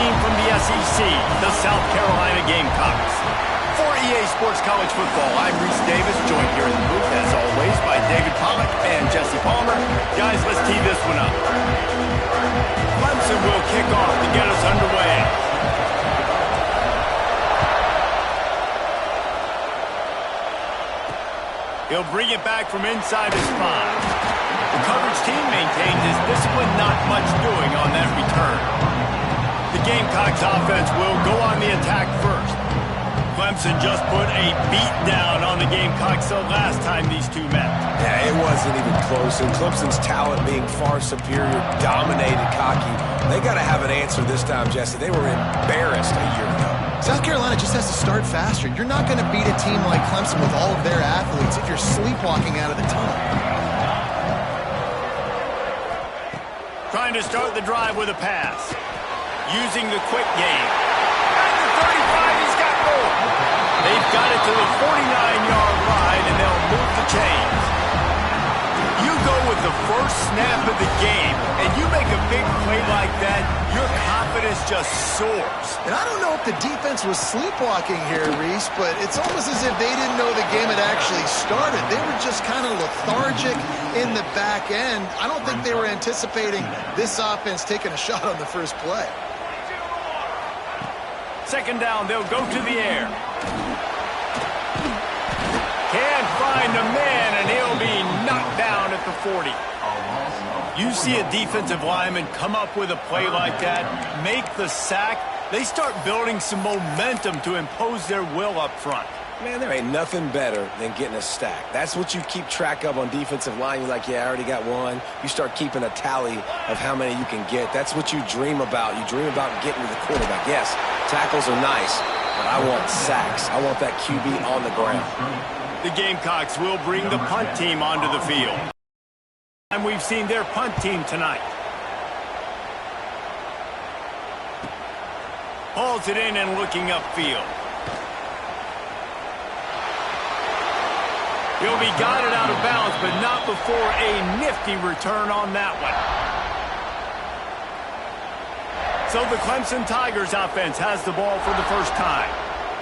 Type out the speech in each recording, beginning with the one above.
team from the SEC, the South Carolina Gamecocks. For EA Sports College Football, I'm Reese Davis, joined here in the booth, as always, by David Pollack and Jesse Palmer. Guys, let's tee this one up. Clemson will kick off to get us underway. He'll bring it back from inside his 5. The coverage team maintains his discipline, not much doing on that return. The Gamecocks offense will go on the attack first. Clemson just put a beat down on the Gamecocks the last time these two met. Yeah, it wasn't even close, and Clemson's talent being far superior, dominated Cocky. They got to have an answer this time, Jesse. They were embarrassed a year ago. South Carolina just has to start faster. You're not going to beat a team like Clemson with all of their athletes if you're sleepwalking out of the tunnel. Trying to start the drive with a pass. Using the quick game. At the 35, he's got more. They've got it to the 49-yard line, and they'll move the chains. You go with the first snap of the game, and you make a big play like that, your confidence just soars. And I don't know if the defense was sleepwalking here, Reese, but it's almost as if they didn't know the game had actually started. They were just kind of lethargic in the back end. I don't think they were anticipating this offense taking a shot on the first play. Second down, they'll go to the air. Can't find a man, and he'll be knocked down at the 40. You see a defensive lineman come up with a play like that, make the sack, they start building some momentum to impose their will up front. Man, there ain't nothing better than getting a stack. That's what you keep track of on defensive line. You're like, yeah, I already got one. You start keeping a tally of how many you can get. That's what you dream about. You dream about getting to the quarterback. Yes, tackles are nice, but I want sacks. I want that QB on the ground. The Gamecocks will bring the punt team onto the field. And we've seen their punt team tonight. Hauls it in and looking upfield. He'll be guided out of bounds, but not before a nifty return on that one. So the Clemson Tigers offense has the ball for the first time.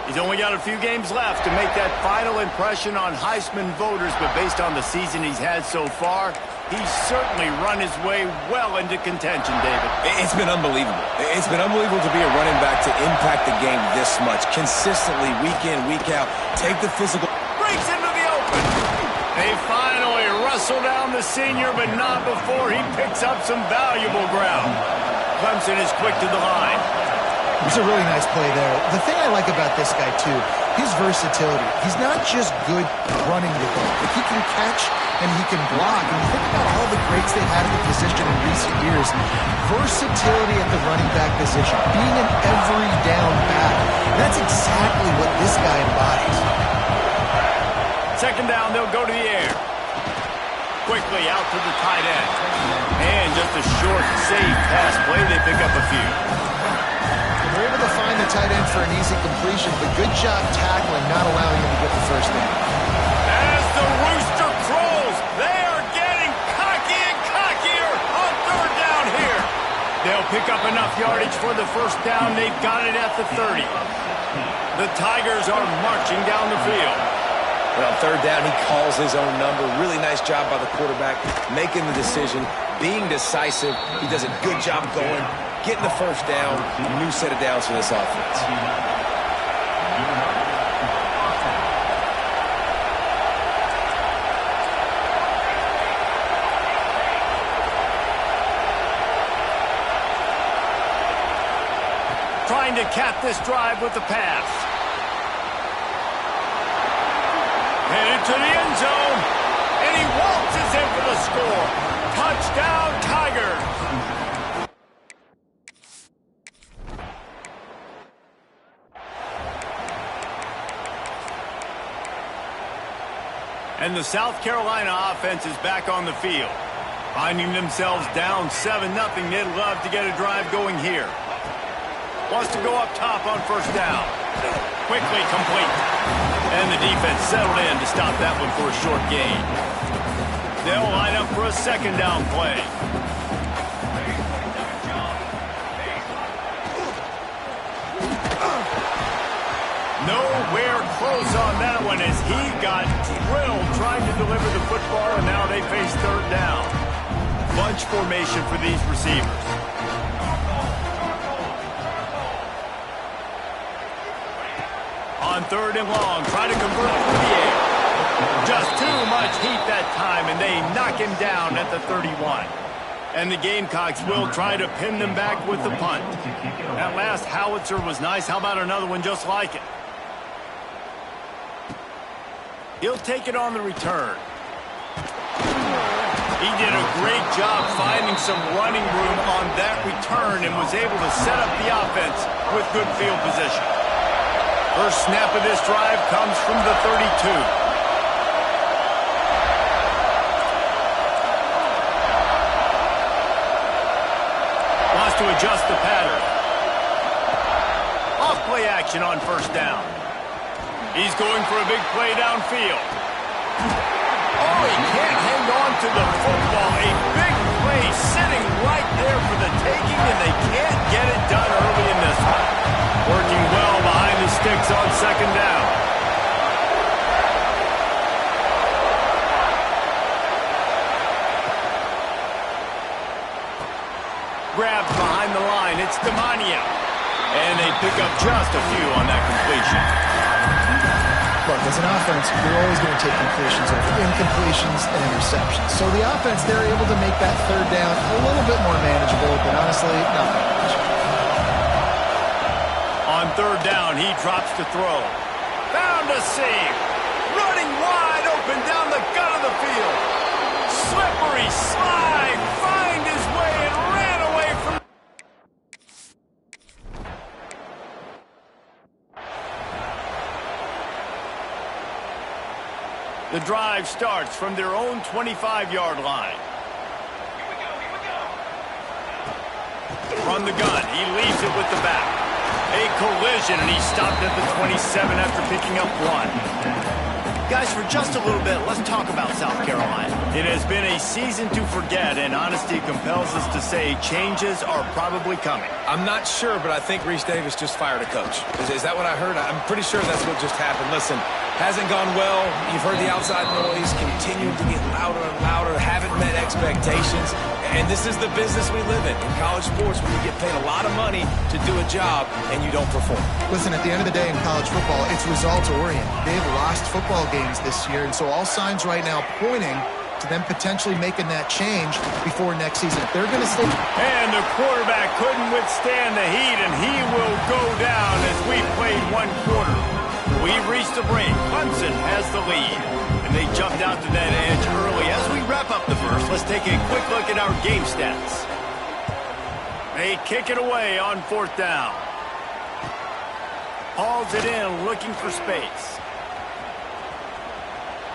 He's only got a few games left to make that final impression on Heisman voters, but based on the season he's had so far, he's certainly run his way well into contention, David. It's been unbelievable. It's been unbelievable to be a running back to impact the game this much. Consistently, week in, week out, take the physical. Breaks into the open. They finally wrestle down the senior, but not before he picks up some valuable ground. Clemson is quick to the line. It's a really nice play there. The thing I like about this guy, too, his versatility. He's not just good running the ball. He can catch and he can block. And you think about all the greats they've had at the position in recent years. Versatility at the running back position. Being an every down back. That's exactly what this guy embodies. Second down, they'll go to the air. Quickly out to the tight end. And just a short, safe pass play. They pick up a few. They're able to find the tight end for an easy completion, but good job tackling, not allowing him to get the first down. As the rooster crows, they are getting cocky and cockier on third down here. They'll pick up enough yardage for the first down. They've got it at the 30. The Tigers are marching down the field. But on third down, he calls his own number. Really nice job by the quarterback, making the decision, being decisive. He does a good job going, getting the first down. New set of downs for this offense. Trying to cap this drive with the pass. Headed to the end zone, and he waltzes in for the score. Touchdown, Tigers. And the South Carolina offense is back on the field. Finding themselves down 7-0, they'd love to get a drive going here. Wants to go up top on first down. Quickly complete. And the defense settled in to stop that one for a short gain. They'll line up for a second down play. close on that one as he got drilled trying to deliver the football, and now they face third down. Bunch formation for these receivers. On third and long, try to convert through the air. Just too much heat that time, and they knock him down at the 31. And the Gamecocks will try to pin them back with the punt. That last howitzer was nice. How about another one just like it? He'll take it on the return. He did a great job finding some running room on that return and was able to set up the offense with good field position. First snap of this drive comes from the 32. To adjust the pattern. Off play action on first down. He's going for a big play downfield. Oh, he can't hang on to the football. A big play sitting right there for the taking, and they can't get it done early in this one. Working well behind the sticks on second down. Grabbed behind the line. It's Demania. And they pick up just a few on that completion. Look, as an offense, you're always going to take completions over incompletions and interceptions. So the offense, they're able to make that third down a little bit more manageable, but honestly, not that much. On third down, he drops to throw. Found a seam. Running wide open down the gut of the field. Slippery slide. Find his way and ran away from. The drive starts from their own 25-yard line. Run the gun. He leaves it with the back. A collision, and he stopped at the 27 after picking up one. Guys, for just a little bit, let's talk about South Carolina. It has been a season to forget, and honesty compels us to say changes are probably coming. I'm not sure, but I think Reese Davis just fired a coach. Is that what I heard? I'm pretty sure that's what just happened. Listen, hasn't gone well. You've heard the outside noise, continued to get louder and louder, haven't met expectations. And this is the business we live in college sports, where you get paid a lot of money to do a job and you don't perform. Listen, at the end of the day in college football, it's results-oriented. They've lost football games this year, and so all signs right now pointing to them potentially making that change before next season. If they're going to stay. And the quarterback couldn't withstand the heat, and he will go down as we played one quarter. We've reached the break. Clemson has the lead, and they jumped out to that edge early. As we wrap up the first, let's take a quick look at our game stats. They kick it away on fourth down. Hauls it in, looking for space.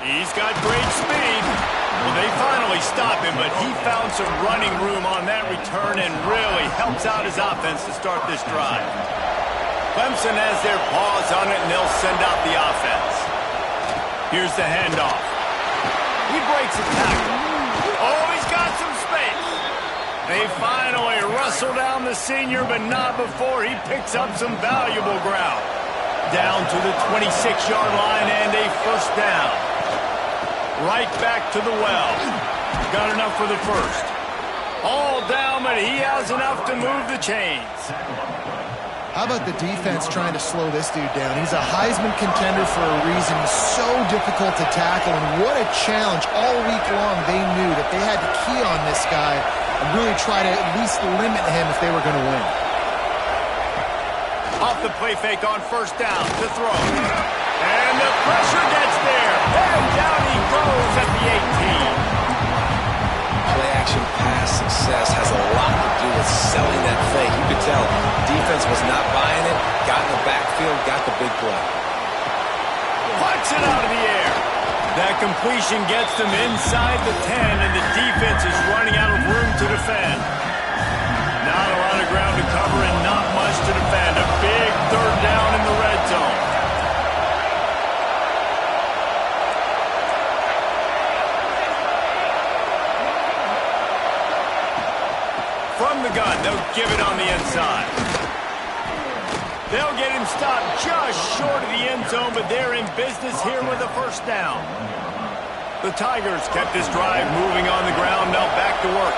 He's got great speed. Well, they finally stop him, but he found some running room on that return and really helps out his offense to start this drive. Clemson has their paws on it, and they'll send out the offense. Here's the handoff. He breaks a tackle. Oh, he's got some space. They finally wrestle down the senior, but not before he picks up some valuable ground. Down to the 26-yard line and a first down. Right back to the well. Got enough for the first. All down, but he has enough to move the chains. How about the defense trying to slow this dude down? He's a Heisman contender for a reason. He's so difficult to tackle, and what a challenge. All week long, they knew that they had to key on this guy and really try to at least limit him if they were going to win. Off the play fake on first down to throw. And the pressure gets there. And down he goes at the 18. Play-action pass success has a lot to do with selling that fake. You could tell defense was not buying it, got in the backfield, got the big play. Puts it out of the air. That completion gets them inside the 10, and the defense is running out of room to defend. Not a lot of ground to cover and not much to defend. A big third down in the red zone. From the gun, they'll give it on the inside. They'll get him stopped just short of the end zone, but they're in business here with a first down. The Tigers kept this drive moving on the ground, now back to work.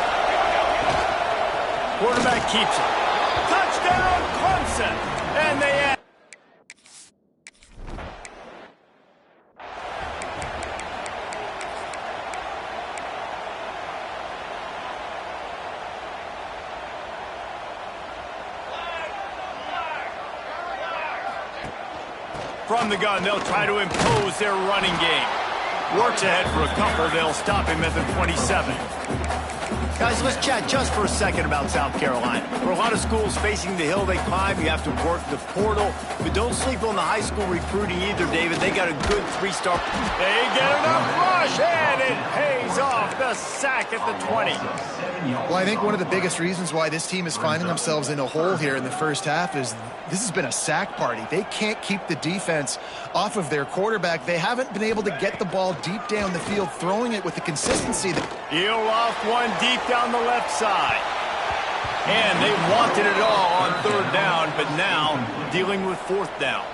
Quarterback keeps it. Touchdown, Clemson! And they add. From the gun, they'll try to impose their running game. Works ahead for a couple. They'll stop him at the 27. Guys, let's chat just for a second about South Carolina. For a lot of schools facing the hill they climb, you have to work the portal. But don't sleep on the high school recruiting either, David. They got a good three-star. They get enough rush, and it pays off. The sack at the 20. Well, I think one of the biggest reasons why this team is finding themselves in a hole here in the first half is this has been a sack party. They can't keep the defense off of their quarterback. They haven't been able to get the ball deep down the field, throwing it with the consistency that... He'll off one deep down the left side. And they wanted it all on third down, but now dealing with fourth down.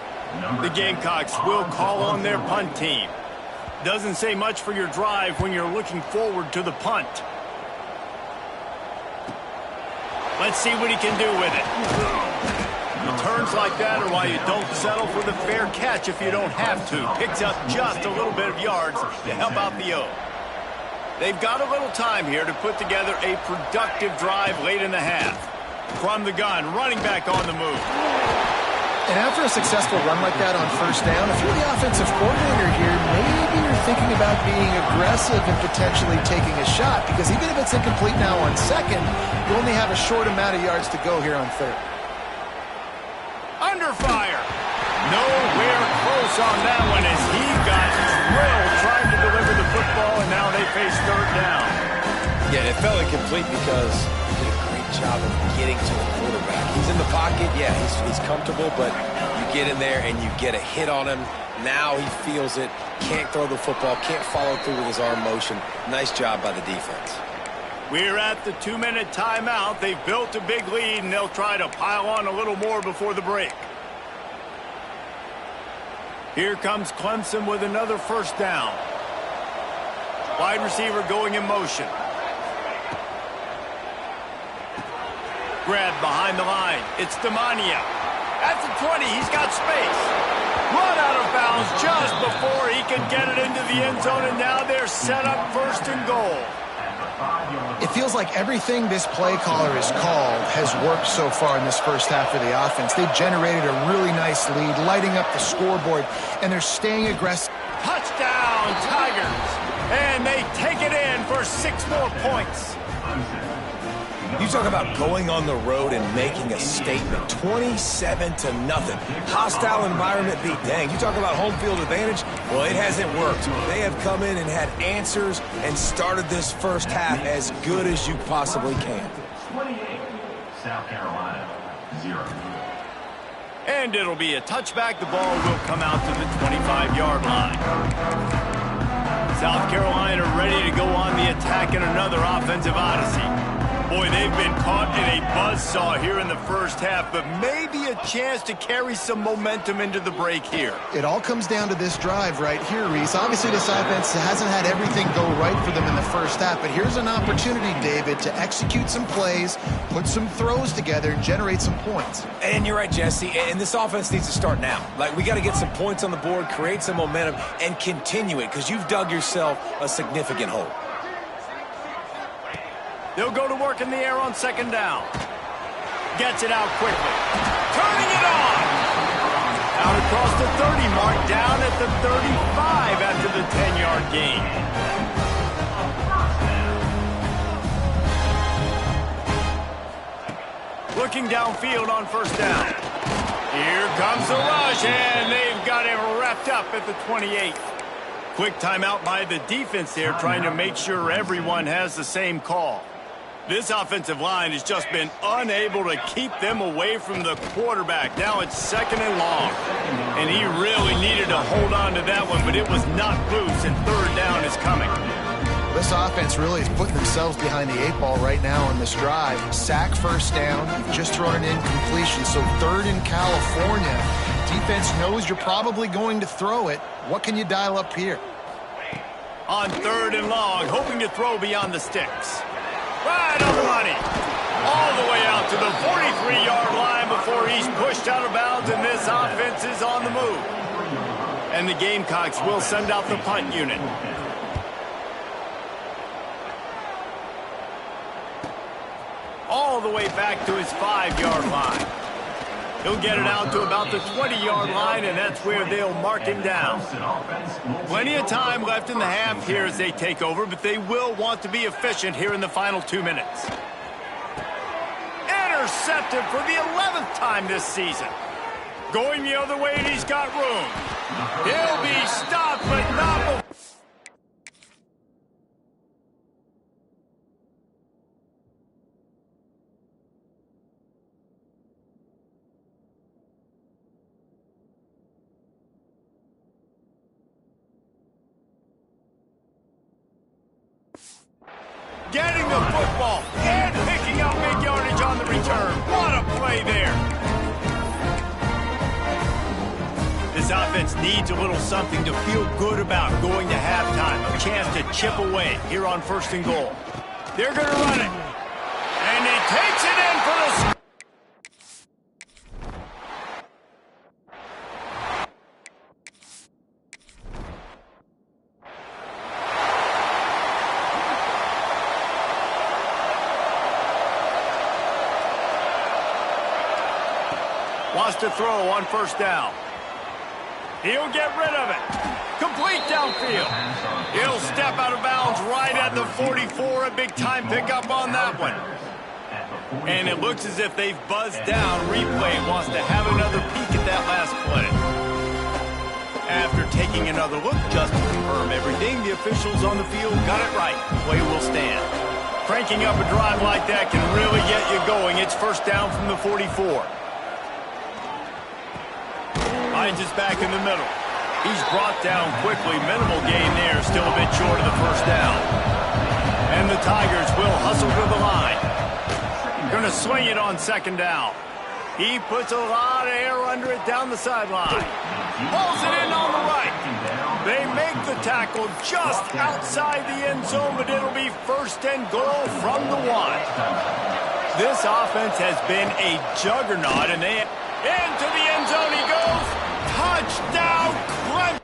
The Gamecocks will call on their punt team. Doesn't say much for your drive when you're looking forward to the punt. Let's see what he can do with it. Returns like that are why you don't settle for the fair catch if you don't have to. Picks up just a little bit of yards to help out the O. They've got a little time here to put together a productive drive late in the half. From the gun, running back on the move. And after a successful run like that on first down, if you're the offensive coordinator here, maybe you're thinking about being aggressive and potentially taking a shot, because even if it's incomplete now on second, you only have a short amount of yards to go here on third. Under fire. Nowhere close on that one as he got drilled trying to deliver the football, and now they face third down. Yeah, it felt incomplete because he did a great job of getting to the quarterback. He's in the pocket, yeah, he's comfortable, but you get in there and you get a hit on him. Now he feels it, can't throw the football, can't follow through with his arm motion. Nice job by the defense. We're at the 2-minute timeout. They've built a big lead, and they'll try to pile on a little more before the break. Here comes Clemson with another first down. Wide receiver going in motion. Grab behind the line. It's Demania. At the 20, he's got space. Run out of bounds just before he can get it into the end zone, and now they're set up first and goal. It feels like everything this play caller has called has worked so far in this first half of the offense. They've generated a really nice lead, lighting up the scoreboard, and they're staying aggressive. Touchdown, Tigers! And they take it in for 6 more points. You talk about going on the road and making a statement. 27-0. Hostile environment beat. Dang, you talk about home field advantage? Well, it hasn't worked. They have come in and had answers and started this first half as good as you possibly can. 28, South Carolina, 0. And it'll be a touchback. The ball will come out to the 25-yard line. South Carolina ready to go on the attack in another offensive odyssey. Boy, they've been caught in a buzzsaw here in the first half, but maybe a chance to carry some momentum into the break here. It all comes down to this drive right here, Reese. Obviously, this offense hasn't had everything go right for them in the first half, but here's an opportunity, David, to execute some plays, put some throws together, and generate some points. And you're right, Jesse, and this offense needs to start now. Like, we got to get some points on the board, create some momentum, and continue it, because you've dug yourself a significant hole. They'll go to work in the air on second down. Gets it out quickly. Turning it on. Out across the 30 mark, down at the 35 after the 10-yard gain. Looking downfield on first down. Here comes the rush, and they've got him wrapped up at the 28. Quick timeout by the defense there, trying to make sure everyone has the same call. This offensive line has just been unable to keep them away from the quarterback. Now it's second and long. And he really needed to hold on to that one, but it was not loose, and third down is coming. This offense really is putting themselves behind the 8 ball right now on this drive. Sack first down. You've just thrown an incompletion, so 3rd in California. Defense knows you're probably going to throw it. What can you dial up here? On 3rd and long, hoping to throw beyond the sticks. Right on the money. All the way out to the 43-yard line before he's pushed out of bounds, and this offense is on the move. And the Gamecocks will send out the punt unit. All the way back to his 5-yard line. He'll get it out to about the 20-yard line, and that's where they'll mark him down. Plenty of time left in the half here as they take over, but they will want to be efficient here in the final 2 minutes. Intercepted for the 11th time this season. Going the other way, and he's got room. He'll be stopped, but not before. Getting the football and picking up big yardage on the return. What a play there. This offense needs a little something to feel good about going to halftime. A chance to chip away here on 1st and goal. They're going to run it. And he takes it in for the... Wants to throw on 1st down. He'll get rid of it. Complete downfield. He'll step out of bounds right at the 44. A big-time pickup on that one. And it looks as if they've buzzed down. Replay wants to have another peek at that last play. After taking another look just to confirm everything, the officials on the field got it right. Play will stand. Cranking up a drive like that can really get you going. It's 1st down from the 44. Finds his back in the middle. He's brought down quickly. Minimal gain there. Still a bit short of the 1st down. And the Tigers will hustle to the line. Going to swing it on 2nd down. He puts a lot of air under it down the sideline. Pulls it in on the right. They make the tackle just outside the end zone, but it'll be 1st and goal from the 1. This offense has been a juggernaut, and they... Into the end zone he goes. Touchdown, Clemson.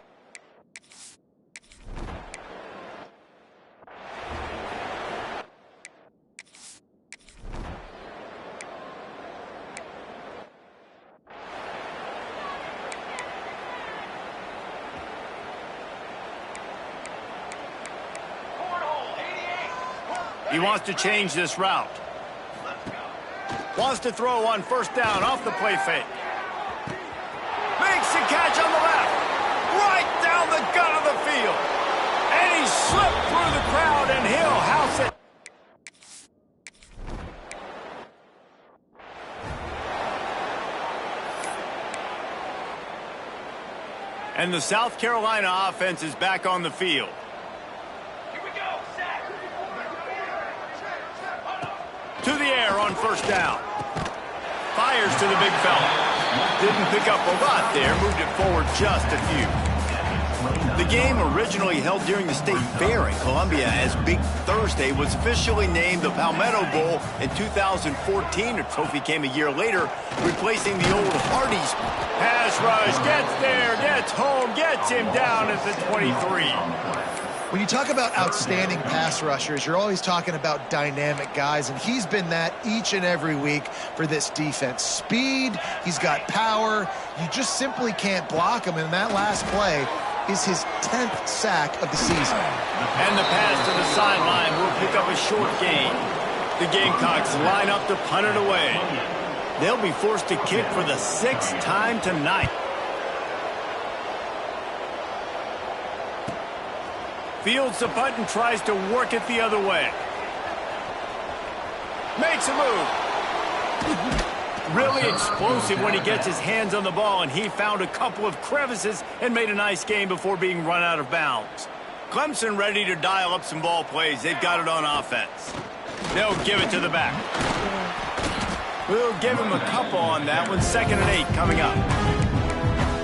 He wants to change this route. Wants to throw on 1st down off the play fake. Makes the catch on the left. Right down the gut of the field. And he slipped through the crowd, and he'll house it. And the South Carolina offense is back on the field. Here we go, Zach. To the air on 1st down. Fires to the big fella. Didn't pick up a lot there, moved it forward just a few. The game, originally held during the State Fair in Columbia as Big Thursday, was officially named the Palmetto Bowl in 2014. The trophy came a year later, replacing the old Hardee's. Pass rush, gets there, gets home, gets him down at the 23. When you talk about outstanding pass rushers, you're always talking about dynamic guys, and he's been that each and every week for this defense. Speed, he's got power. You just simply can't block him, and that last play is his 10th sack of the season. And the pass to the sideline will pick up a short gain. The Gamecocks line up to punt it away. They'll be forced to kick for the 6th time tonight. Fields the punt and tries to work it the other way. Makes a move. Really explosive when he gets his hands on the ball, and he found a couple of crevices and made a nice game before being run out of bounds. Clemson ready to dial up some ball plays. They've got it on offense. They'll give it to the back. We'll give him a couple on that one. 2nd and 8 coming up.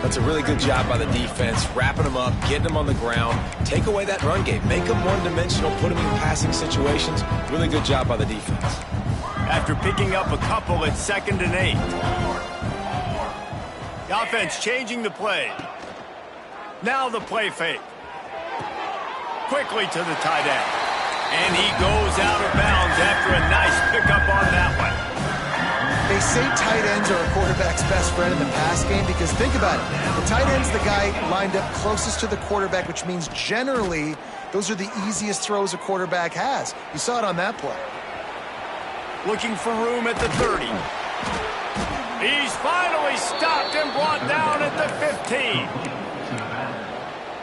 That's a really good job by the defense, wrapping them up, getting them on the ground. Take away that run game. Make them one-dimensional, put them in passing situations. Really good job by the defense. After picking up a couple, it's 2nd and 8. The offense changing the play. Now the play fake. Quickly to the tight end. And he goes out of bounds after a nice pickup on that one. They say tight ends are a quarterback's best friend in the pass game because think about it. The tight end's the guy lined up closest to the quarterback, which means generally those are the easiest throws a quarterback has. You saw it on that play. Looking for room at the 30. He's finally stopped and brought down at the 15.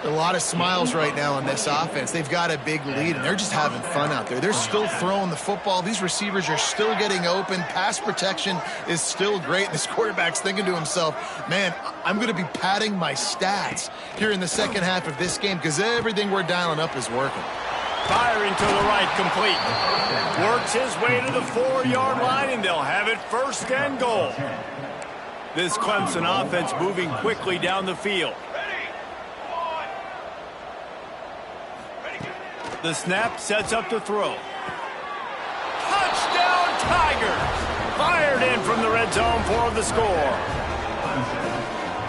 A lot of smiles right now on this offense. They've got a big lead, and they're just having fun out there. They're still throwing the football. These receivers are still getting open. Pass protection is still great. This quarterback's thinking to himself, man, I'm going to be padding my stats here in the second half of this game because everything we're dialing up is working. Firing to the right, complete. Works his way to the 4-yard line, and they'll have it 1st and goal. This Clemson offense moving quickly down the field. The snap sets up to throw. Touchdown Tigers! Fired in from the red zone for the score.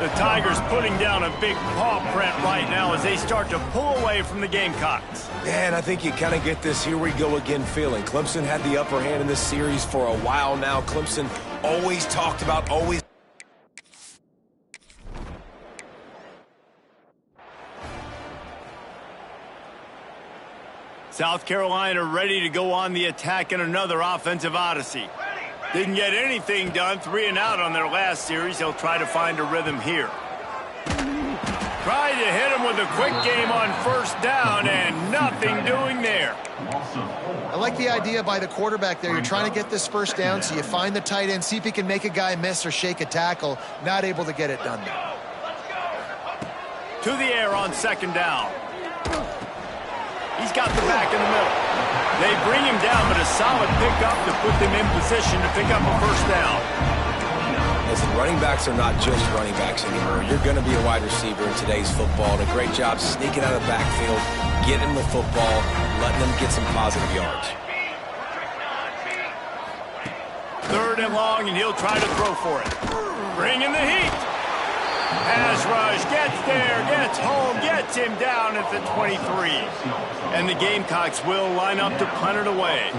The Tigers putting down a big paw print right now as they start to pull away from the Gamecocks. Man, I think you kind of get this here we go again feeling. Clemson had the upper hand in this series for a while now. Clemson always talked about, always. South Carolina ready to go on the attack in another offensive odyssey. Didn't get anything done, 3 and out on their last series. They'll try to find a rhythm here. Tried to hit him with a quick game on 1st down, and nothing doing there. I like the idea by the quarterback there. You're trying to get this 1st down, so you find the tight end, see if he can make a guy miss or shake a tackle. Not able to get it done there. To the air on 2nd down. He's got the back in the middle. They bring him down, but a solid pickup to put them in position to pick up a 1st down. Listen, running backs are not just running backs anymore. You're going to be a wide receiver in today's football. And a great job sneaking out of the backfield, getting the football, letting them get some positive yards. 3rd and long, and he'll try to throw for it. Bring in the heat. Pass rush, gets there, gets home, gets him down at the 23. And the Gamecocks will line up to punt it away.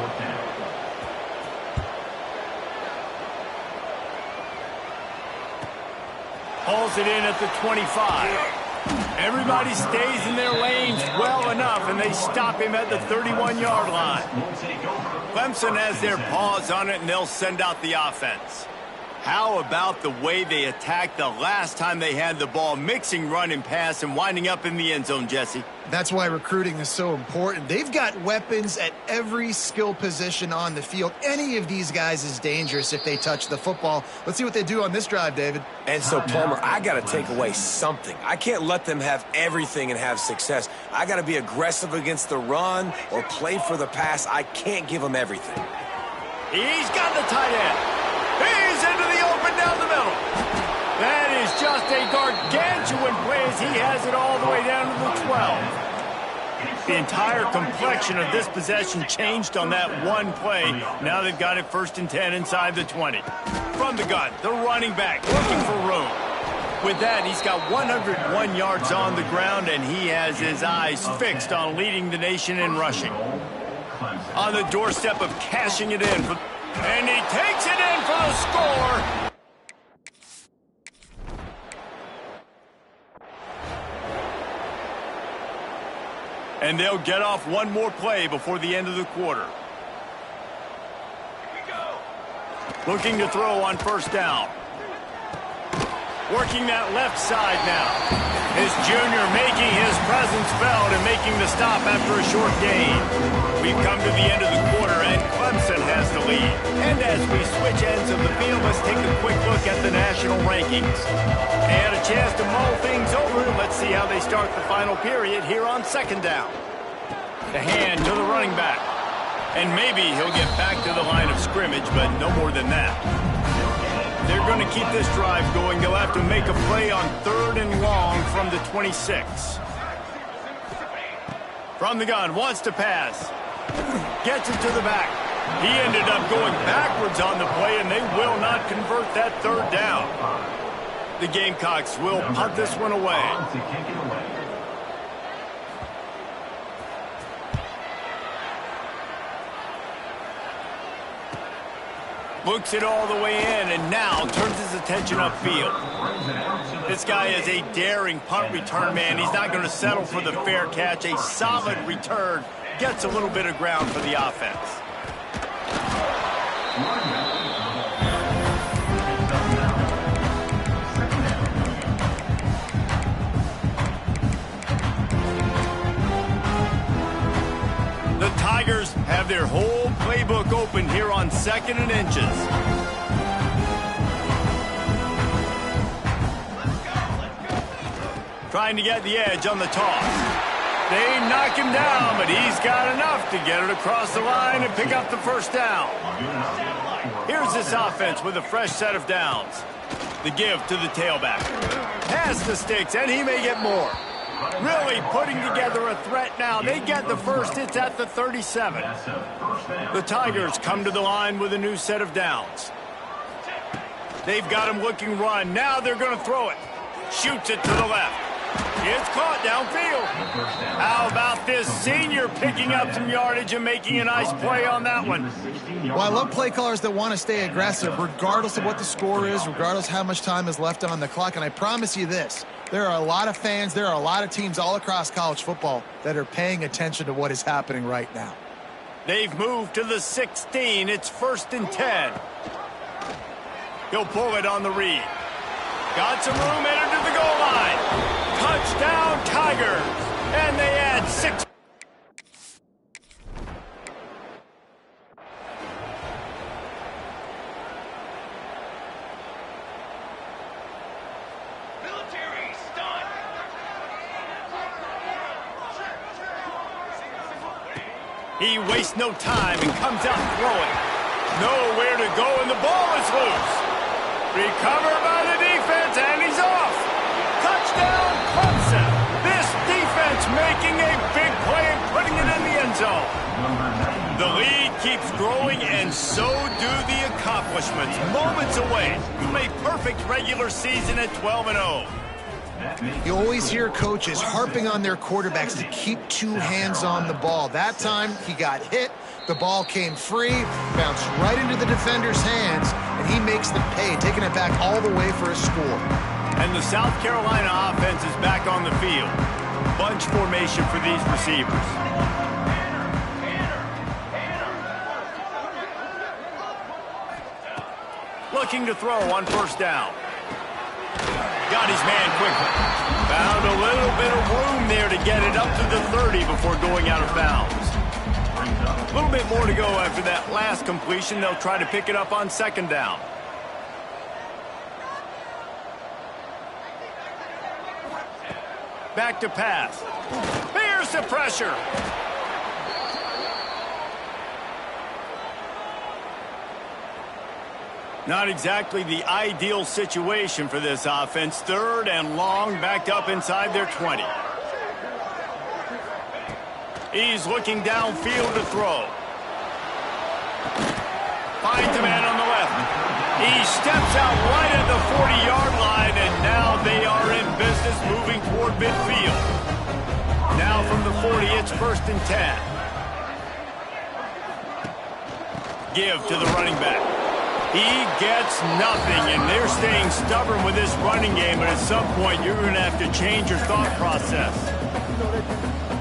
Hauls it in at the 25. Everybody stays in their lanes well enough, and they stop him at the 31-yard line. Clemson has their paws on it, and they'll send out the offense. How about the way they attacked the last time they had the ball, mixing run and pass and winding up in the end zone, Jesse? That's why recruiting is so important. They've got weapons at every skill position on the field. Any of these guys is dangerous if they touch the football. Let's see what they do on this drive, David. And so, Palmer, I got to take away something. I can't let them have everything and have success. I got to be aggressive against the run or play for the pass. I can't give them everything. He's got the tight end. He's into the open down the middle. That is just a gargantuan play as he has it all the way down to the 12. The entire complexion of this possession changed on that one play. Now they've got it 1st and 10 inside the 20. From the gun, the running back looking for room. With that, he's got 101 yards on the ground, and he has his eyes fixed on leading the nation in rushing. On the doorstep of cashing it in. And he takes it in for the score. And they'll get off one more play before the end of the quarter. Looking to throw on 1st down. Working that left side now. This junior making his presence felt and making the stop after a short gain. We've come to the end of the quarter, and Clemson has the lead. And as we switch ends of the field, let's take a quick look at the national rankings. And a chance to mull things over. Let's see how they start the final period here on second down. The hand to the running back. And maybe he'll get back to the line of scrimmage, but no more than that. They're going to keep this drive going. They'll have to make a play on 3rd and long from the 26. From the gun, wants to pass. Gets it to the back. He ended up going backwards on the play, and they will not convert that 3rd down. The Gamecocks will punt this one away. Looks it all the way in, and now turns his attention upfield. This guy is a daring punt return man. He's not going to settle for the fair catch. A solid return. Gets a little bit of ground for the offense. The Tigers have their whole playbook open here on 2nd and inches. Trying to get the edge on the toss. They knock him down, but he's got enough to get it across the line and pick up the 1st down. Here's this offense with a fresh set of downs. The give to the tailback. Pass the sticks, and he may get more. Really putting together a threat now. They get the first. It's at the 37. The Tigers come to the line with a new set of downs. They've got him looking run. Now they're going to throw it. Shoots it to the left. It's caught downfield. How about this senior picking up some yardage and making a nice play on that one? Well, I love play callers that want to stay aggressive regardless of what the score is, regardless how much time is left on the clock. And I promise you this, there are a lot of fans, there are a lot of teams all across college football that are paying attention to what is happening right now. They've moved to the 16. It's 1st and 10. He'll pull it on the read. Got some room, entered to the goal line. Touchdown, Tigers. And they add 6. He wastes no time and comes out throwing. Nowhere to go, and the ball is loose. Recovered by the defense, and he's off. Touchdown, Clemson. This defense making a big play and putting it in the end zone. The lead keeps growing, and so do the accomplishments. Moments away from a perfect regular season at 12-0. You always hear coaches harping on their quarterbacks to keep 2 hands on the ball. That time, he got hit. The ball came free, bounced right into the defender's hands, and he makes them pay, taking it back all the way for a score. And the South Carolina offense is back on the field. Bunch formation for these receivers. Looking to throw on 1st down. Got his man quickly. Found a little bit of room there to get it up to the 30 before going out of bounds. A little bit more to go after that last completion. They'll try to pick it up on 2nd down. Back to pass. Here's the pressure. Not exactly the ideal situation for this offense. 3rd and long, backed up inside their 20. He's looking downfield to throw. Finds a man on the left. He steps out right at the 40-yard line, and now they are in business moving toward midfield. Now from the 40, it's 1st and 10. Give to the running back. He gets nothing, and they're staying stubborn with this running game, but at some point you're going to have to change your thought process.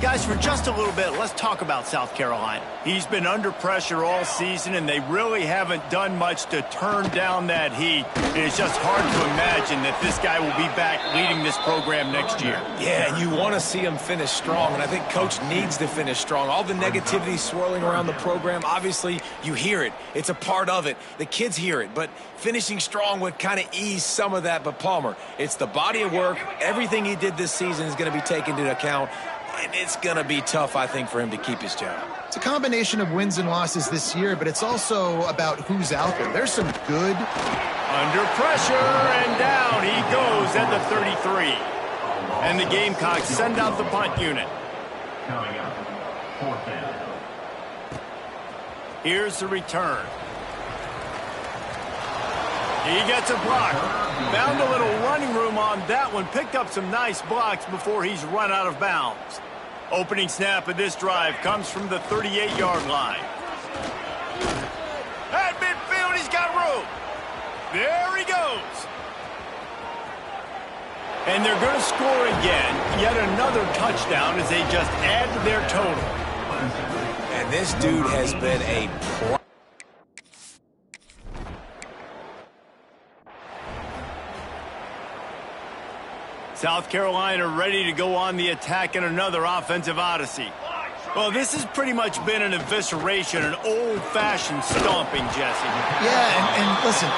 Guys, for just a little bit, let's talk about South Carolina. He's been under pressure all season, and they really haven't done much to turn down that heat. And it's just hard to imagine that this guy will be back leading this program next year. Yeah, and you want to see him finish strong, and I think Coach needs to finish strong. All the negativity swirling around the program, obviously, you hear it. It's a part of it. The kids hear it, but finishing strong would kind of ease some of that. But Palmer, it's the body of work. Everything he did this season is going to be taken into account. And it's going to be tough, I think, for him to keep his job. It's a combination of wins and losses this year, but it's also about who's out there. There's some good. Under pressure, and down he goes at the 33. And the Gamecocks send out the punt unit. Coming up, 4th down. Here's the return. He gets a block. Found a little running room on that one. Picked up some nice blocks before he's run out of bounds. Opening snap of this drive comes from the 38-yard line. At midfield, he's got room. There he goes. And they're going to score again. Yet another touchdown as they just add to their total. And this dude has been a pro. South Carolina ready to go on the attack in another offensive odyssey. Well, this has pretty much been an evisceration, an old-fashioned stomping, Jesse. Yeah, and listen,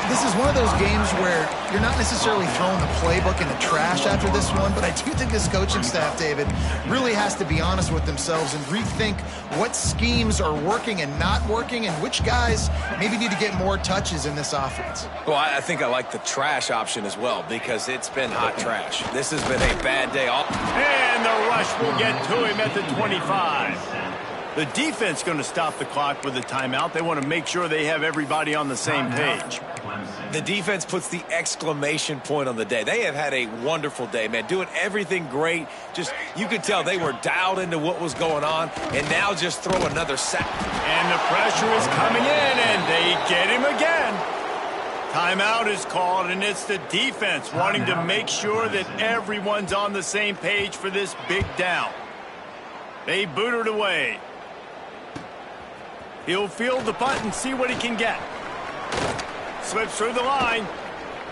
this is one of those games where you're not necessarily throwing the playbook in the trash after this one, but I do think this coaching staff, David, really has to be honest with themselves and rethink what schemes are working and not working and which guys maybe need to get more touches in this offense. Well, I think I like the trash option as well because it's been hot trash. This has been a bad day. And the rush will get to him at the 25. The defense going to stop the clock with a timeout. They want to make sure they have everybody on the same page. The defense puts the exclamation point on the day. They have had a wonderful day, man. Doing everything great. Just, you could tell they were dialed into what was going on, and now just throw another sack. And the pressure is coming in, and they get him again. Timeout is called, and it's the defense wanting to make sure that everyone's on the same page for this big down. They boot it away. He'll field the punt and see what he can get. Slips through the line.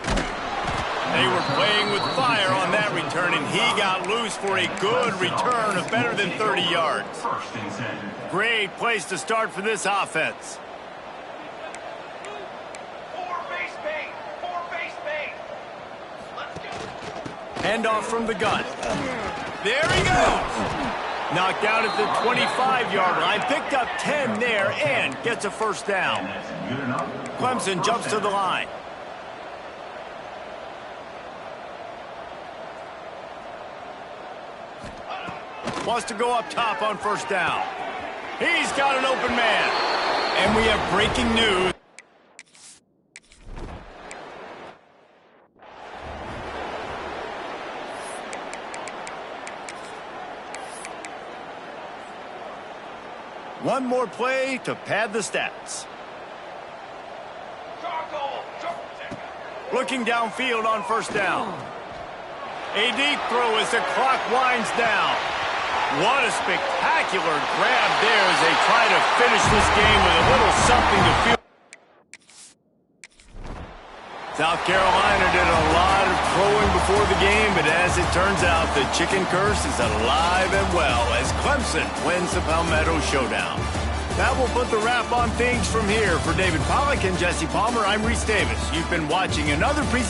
They were playing with fire on that return, and he got loose for a good return of better than 30 yards. Great place to start for this offense. Handoff from the gun. There he goes. Knocked out at the 25-yard line. Picked up 10 there and gets a first down. Clemson jumps to the line. Wants to go up top on first down. He's got an open man. And we have breaking news. One more play to pad the stats. Looking downfield on first down. A deep throw as the clock winds down. What a spectacular grab there as they try to finish this game with a little something to feel. South Carolina did a lot of throwing before the game, but as it turns out, the chicken curse is alive and well as Clemson wins the Palmetto Showdown. That will put the wrap on things from here. For David Pollack and Jesse Palmer, I'm Reese Davis. You've been watching another presentation.